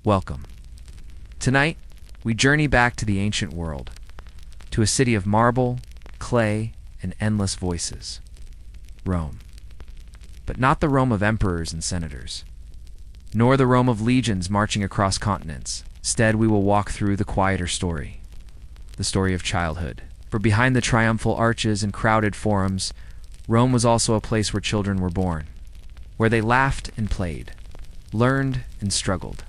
Welcome. Tonight, we journey back to the ancient world, to a city of marble, clay, and endless voices. Rome. But not the Rome of emperors and senators, nor the Rome of legions marching across continents. Instead, we will walk through the quieter story, the story of childhood. For behind the triumphal arches and crowded forums, Rome was also a place where children were born, where they laughed and played, learned and struggled,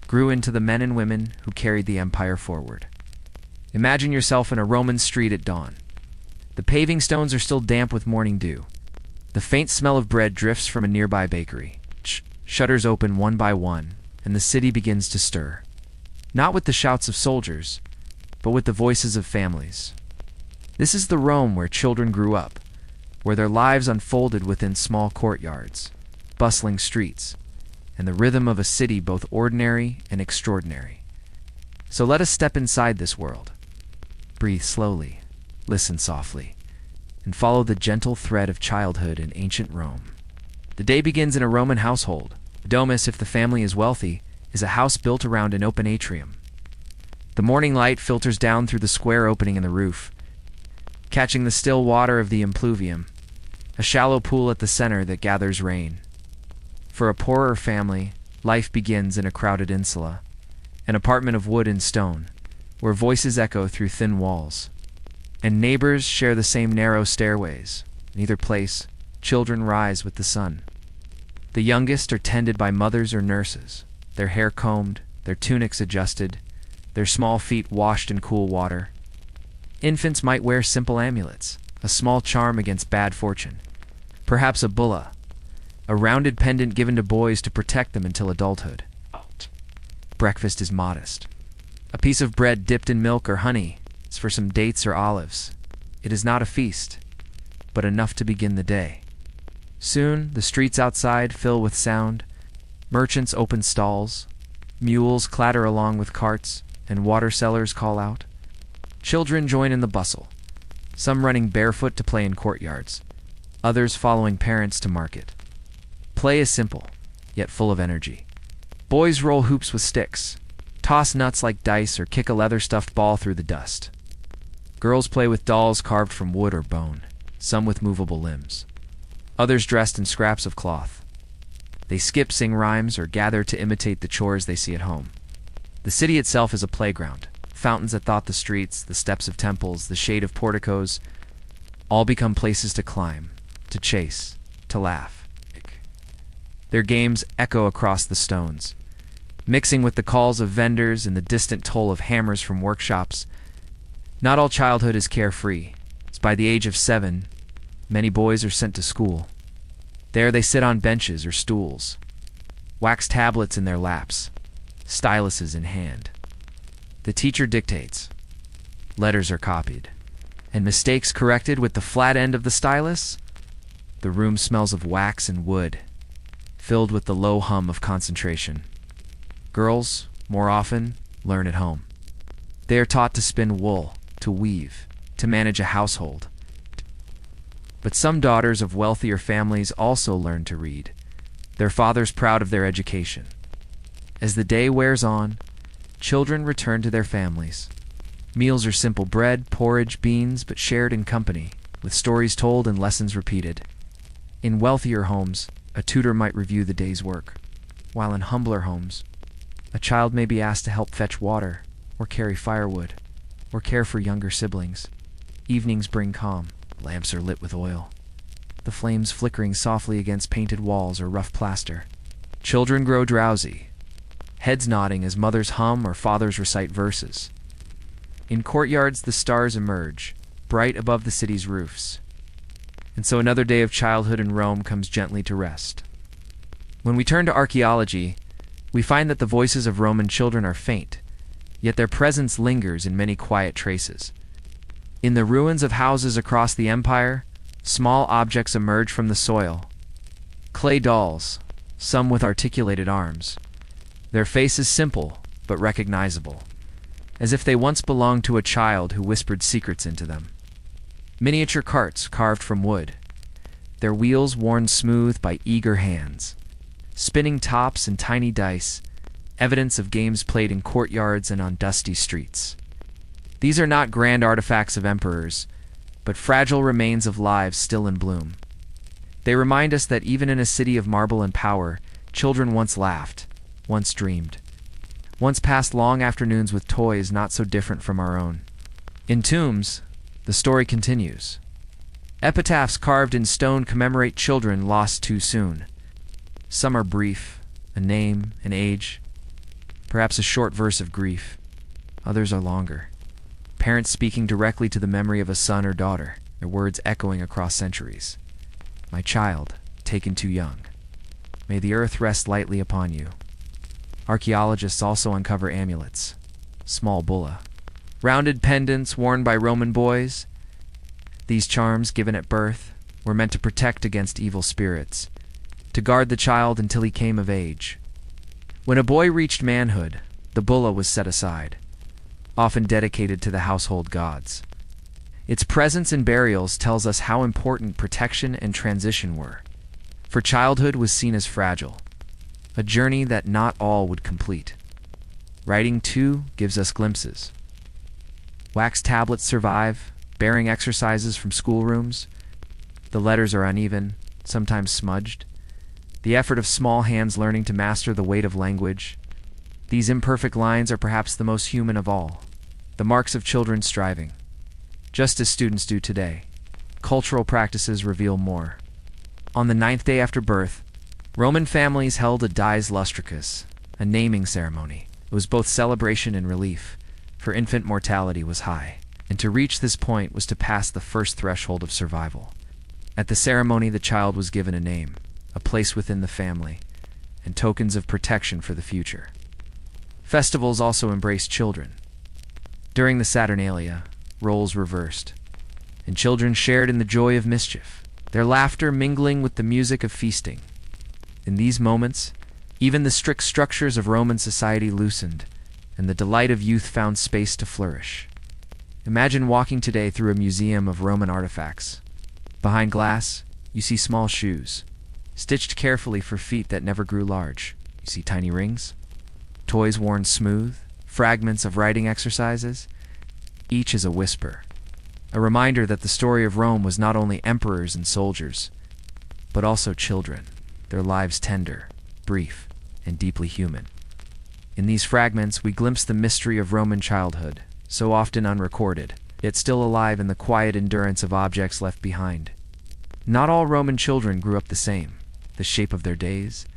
grew into the men and women who carried the empire forward. Imagine yourself in a Roman street at dawn. The paving stones are still damp with morning dew. The faint smell of bread drifts from a nearby bakery. Shutters open one by one, and the city begins to stir. Not with the shouts of soldiers, but with the voices of families. This is the Rome where children grew up, where their lives unfolded within small courtyards, bustling streets, and the rhythm of a city both ordinary and extraordinary. So let us step inside this world. Breathe slowly, listen softly, and follow the gentle thread of childhood in ancient Rome. The day begins in a Roman household. The domus, if the family is wealthy, is a house built around an open atrium. The morning light filters down through the square opening in the roof, catching the still water of the impluvium, a shallow pool at the center that gathers rain. For a poorer family, life begins in a crowded insula, an apartment of wood and stone, where voices echo through thin walls, and neighbors share the same narrow stairways. In either place, children rise with the sun. The youngest are tended by mothers or nurses, their hair combed, their tunics adjusted, their small feet washed in cool water. Infants might wear simple amulets, a small charm against bad fortune, perhaps a bulla, a rounded pendant given to boys to protect them until adulthood. Breakfast is modest. A piece of bread dipped in milk or honey is for some dates or olives. It is not a feast, but enough to begin the day. Soon, the streets outside fill with sound. Merchants open stalls, mules clatter along with carts, and water sellers call out. Children join in the bustle, some running barefoot to play in courtyards, others following parents to market. Play is simple, yet full of energy. Boys roll hoops with sticks, toss nuts like dice, or kick a leather-stuffed ball through the dust. Girls play with dolls carved from wood or bone, some with movable limbs, others dressed in scraps of cloth. They skip, sing rhymes, or gather to imitate the chores they see at home. The city itself is a playground. Fountains that dot the streets, the steps of temples, the shade of porticos, all become places to climb, to chase, to laugh. Their games echo across the stones, mixing with the calls of vendors and the distant toll of hammers from workshops. Not all childhood is carefree. It's by the age of 7, many boys are sent to school. There they sit on benches or stools, wax tablets in their laps, styluses in hand. The teacher dictates, letters are copied, and mistakes corrected with the flat end of the stylus. The room smells of wax and wood, filled with the low hum of concentration. Girls, more often, learn at home. They are taught to spin wool, to weave, to manage a household. But some daughters of wealthier families also learn to read, their fathers proud of their education. As the day wears on, children return to their families. Meals are simple bread, porridge, beans, but shared in company, with stories told and lessons repeated. In wealthier homes, a tutor might review the day's work, while in humbler homes, a child may be asked to help fetch water, or carry firewood, or care for younger siblings. Evenings bring calm. Lamps are lit with oil, the flames flickering softly against painted walls or rough plaster. Children grow drowsy, heads nodding as mothers hum or fathers recite verses. In courtyards, the stars emerge, bright above the city's roofs. And so another day of childhood in Rome comes gently to rest. When we turn to archaeology, we find that the voices of Roman children are faint, yet their presence lingers in many quiet traces. In the ruins of houses across the empire, small objects emerge from the soil. Clay dolls, some with articulated arms. Their faces simple, but recognizable, as if they once belonged to a child who whispered secrets into them. Miniature carts carved from wood, their wheels worn smooth by eager hands. Spinning tops and tiny dice, evidence of games played in courtyards and on dusty streets. These are not grand artifacts of emperors, but fragile remains of lives still in bloom. They remind us that even in a city of marble and power, children once laughed, once dreamed, once passed long afternoons with toys not so different from our own. In tombs, the story continues. Epitaphs carved in stone commemorate children lost too soon. Some are brief, a name, an age, perhaps a short verse of grief. Others are longer. Parents speaking directly to the memory of a son or daughter, their words echoing across centuries. My child, taken too young. May the earth rest lightly upon you. Archaeologists also uncover amulets, small bulla, rounded pendants worn by Roman boys. These charms, given at birth, were meant to protect against evil spirits, to guard the child until he came of age. When a boy reached manhood, the bulla was set aside, often dedicated to the household gods. Its presence in burials tells us how important protection and transition were, for childhood was seen as fragile, a journey that not all would complete. Writing, too, gives us glimpses. Wax tablets survive, bearing exercises from schoolrooms. The letters are uneven, sometimes smudged. The effort of small hands learning to master the weight of language. These imperfect lines are perhaps the most human of all, the marks of children striving. Just as students do today, cultural practices reveal more. On the 9th day after birth, Roman families held a dies lustricus, a naming ceremony. It was both celebration and relief, for infant mortality was high, and to reach this point was to pass the first threshold of survival. At the ceremony, the child was given a name, a place within the family, and tokens of protection for the future. Festivals also embraced children. During the Saturnalia, roles reversed, and children shared in the joy of mischief, their laughter mingling with the music of feasting. In these moments, even the strict structures of Roman society loosened, and the delight of youth found space to flourish. Imagine walking today through a museum of Roman artifacts. Behind glass, you see small shoes, stitched carefully for feet that never grew large. You see tiny rings, toys worn smooth, fragments of writing exercises. Each is a whisper, a reminder that the story of Rome was not only emperors and soldiers, but also children, their lives tender, brief, and deeply human. In these fragments, we glimpse the mystery of Roman childhood, so often unrecorded, yet still alive in the quiet endurance of objects left behind. Not all Roman children grew up the same. The shape of their days,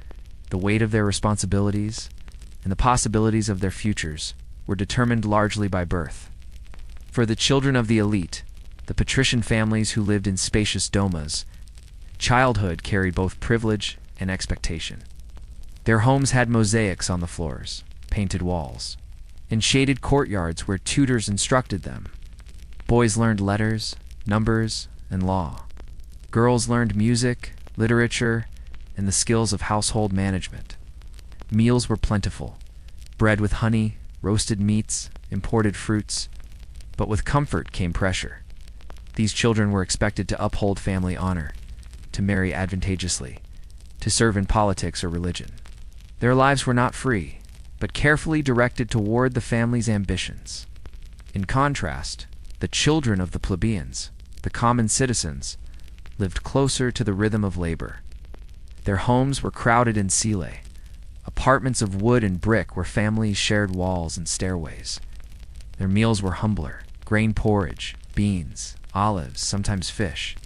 the weight of their responsibilities, and the possibilities of their futures were determined largely by birth. For the children of the elite, the patrician families who lived in spacious domas, childhood carried both privilege and expectation. Their homes had mosaics on the floors, painted walls, and shaded courtyards where tutors instructed them. Boys learned letters, numbers, and law. Girls learned music, literature, and the skills of household management. Meals were plentiful, bread with honey, roasted meats, imported fruits, but with comfort came pressure. These children were expected to uphold family honor, to marry advantageously, to serve in politics or religion. Their lives were not free, but carefully directed toward the family's ambitions. In contrast, the children of the plebeians, the common citizens, lived closer to the rhythm of labor. Their homes were crowded in celle, apartments of wood and brick where families shared walls and stairways. Their meals were humbler, grain porridge, beans, olives, sometimes fish.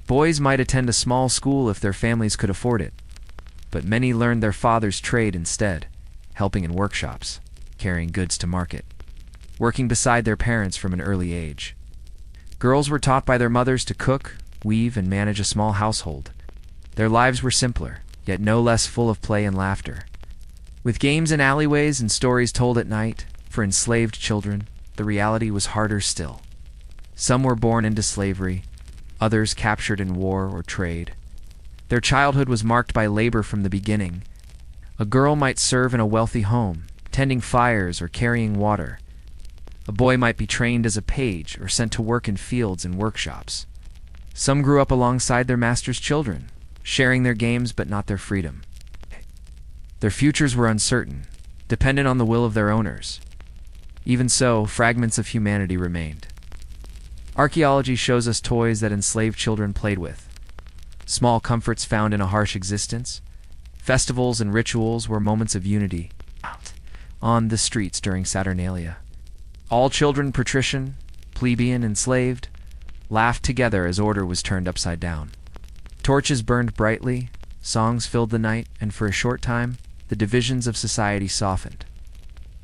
Boys might attend a small school if their families could afford it, but many learned their father's trade instead, helping in workshops, carrying goods to market, working beside their parents from an early age. Girls were taught by their mothers to cook, weave, and manage a small household. Their lives were simpler, yet no less full of play and laughter. With games in alleyways and stories told at night, for enslaved children, the reality was harder still. Some were born into slavery, others captured in war or trade. Their childhood was marked by labor from the beginning. A girl might serve in a wealthy home, tending fires or carrying water. A boy might be trained as a page or sent to work in fields and workshops. Some grew up alongside their master's children, sharing their games but not their freedom. Their futures were uncertain, dependent on the will of their owners. Even so, fragments of humanity remained. Archaeology shows us toys that enslaved children played with, small comforts found in a harsh existence, festivals and rituals were moments of unity out on the streets during Saturnalia. All children, patrician, plebeian, enslaved, laughed together as order was turned upside down. Torches burned brightly, songs filled the night, and for a short time, the divisions of society softened.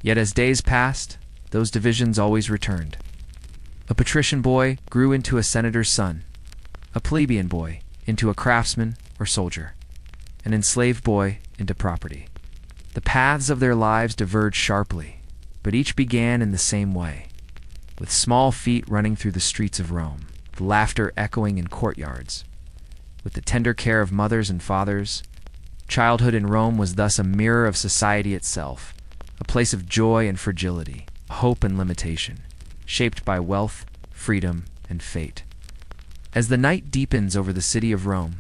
Yet as days passed, those divisions always returned. A patrician boy grew into a senator's son, a plebeian boy into a craftsman or soldier, an enslaved boy into property. The paths of their lives diverged sharply, but each began in the same way, with small feet running through the streets of Rome, the laughter echoing in courtyards. With the tender care of mothers and fathers, childhood in Rome was thus a mirror of society itself, a place of joy and fragility, hope and limitation, shaped by wealth, freedom, and fate. As the night deepens over the city of Rome,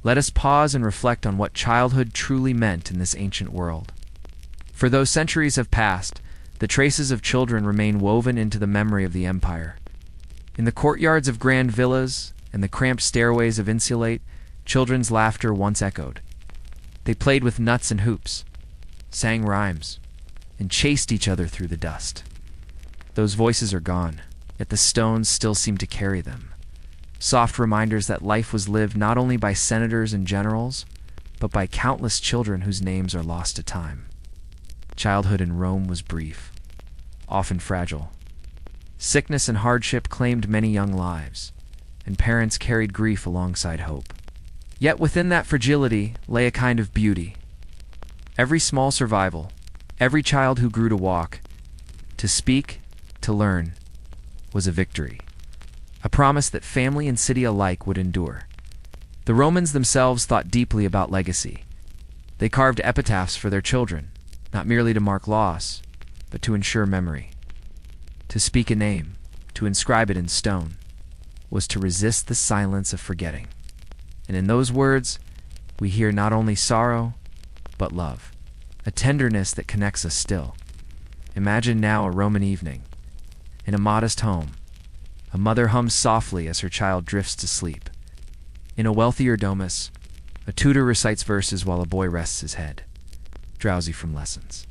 let us pause and reflect on what childhood truly meant in this ancient world. For though centuries have passed, the traces of children remain woven into the memory of the empire. In the courtyards of grand villas and the cramped stairways of insulate, children's laughter once echoed. They played with nuts and hoops, sang rhymes, and chased each other through the dust. Those voices are gone, yet the stones still seem to carry them. Soft reminders that life was lived not only by senators and generals, but by countless children whose names are lost to time. Childhood in Rome was brief, often fragile. Sickness and hardship claimed many young lives, and parents carried grief alongside hope. Yet within that fragility lay a kind of beauty. Every small survival, every child who grew to walk, to speak, to learn, was a victory. A promise that family and city alike would endure. The Romans themselves thought deeply about legacy. They carved epitaphs for their children, not merely to mark loss, but to ensure memory. To speak a name, to inscribe it in stone, was to resist the silence of forgetting. And in those words, we hear not only sorrow, but love, a tenderness that connects us still. Imagine now a Roman evening. In a modest home, a mother hums softly as her child drifts to sleep. In a wealthier domus, a tutor recites verses while a boy rests his head, drowsy from lessons.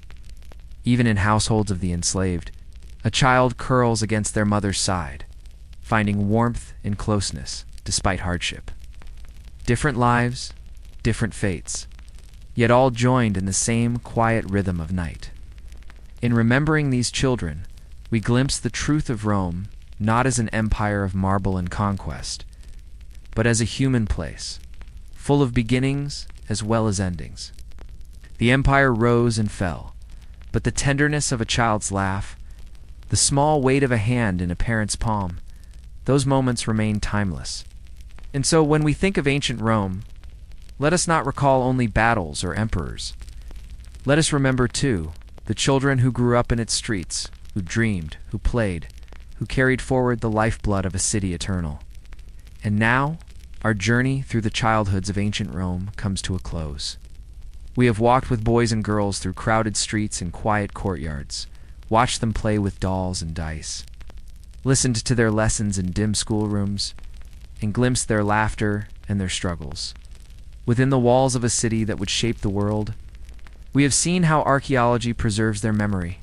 Even in households of the enslaved, a child curls against their mother's side, finding warmth in closeness despite hardship. Different lives, different fates, yet all joined in the same quiet rhythm of night. In remembering these children, we glimpse the truth of Rome not as an empire of marble and conquest, but as a human place, full of beginnings as well as endings. The empire rose and fell, but the tenderness of a child's laugh, the small weight of a hand in a parent's palm, those moments remain timeless. And so when we think of ancient Rome, let us not recall only battles or emperors. Let us remember, too, the children who grew up in its streets, who dreamed, who played, who carried forward the lifeblood of a city eternal. And now, our journey through the childhoods of ancient Rome comes to a close. We have walked with boys and girls through crowded streets and quiet courtyards, watched them play with dolls and dice, listened to their lessons in dim schoolrooms, and glimpsed their laughter and their struggles. Within the walls of a city that would shape the world, we have seen how archaeology preserves their memory.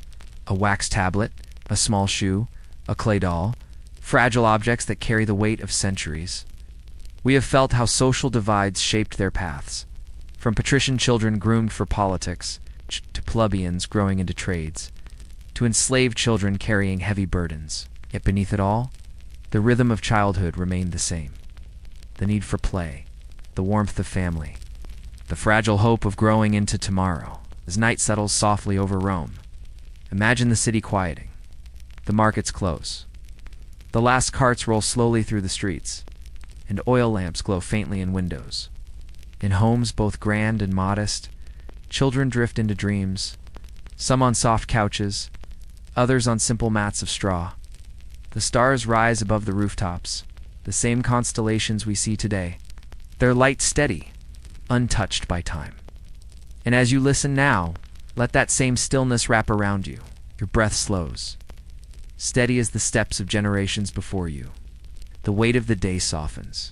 A wax tablet, a small shoe, a clay doll, fragile objects that carry the weight of centuries. We have felt how social divides shaped their paths, from patrician children groomed for politics, to plebeians growing into trades, to enslaved children carrying heavy burdens. Yet beneath it all, the rhythm of childhood remained the same. The need for play, the warmth of family, the fragile hope of growing into tomorrow. As night settles softly over Rome, imagine the city quieting. The markets close. The last carts roll slowly through the streets, and oil lamps glow faintly in windows. In homes both grand and modest, children drift into dreams, some on soft couches, others on simple mats of straw. The stars rise above the rooftops, the same constellations we see today, their light steady, untouched by time. And as you listen now, Let that same stillness wrap around you. Your breath slows, steady as the steps of generations before you. The weight of the day softens,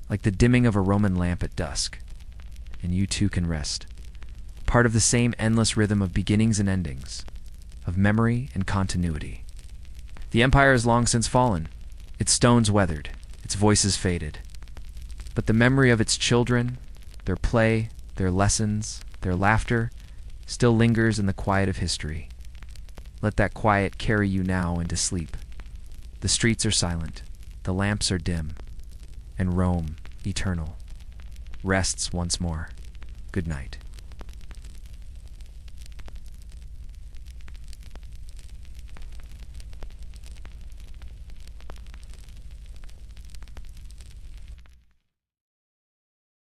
like the dimming of a Roman lamp at dusk, and you too can rest, part of the same endless rhythm of beginnings and endings, of memory and continuity. The empire has long since fallen, its stones weathered, its voices faded, but the memory of its children, their play, their lessons, their laughter, still lingers in the quiet of history. Let that quiet carry you now into sleep. The streets are silent, the lamps are dim, and Rome, eternal, rests once more. Good night.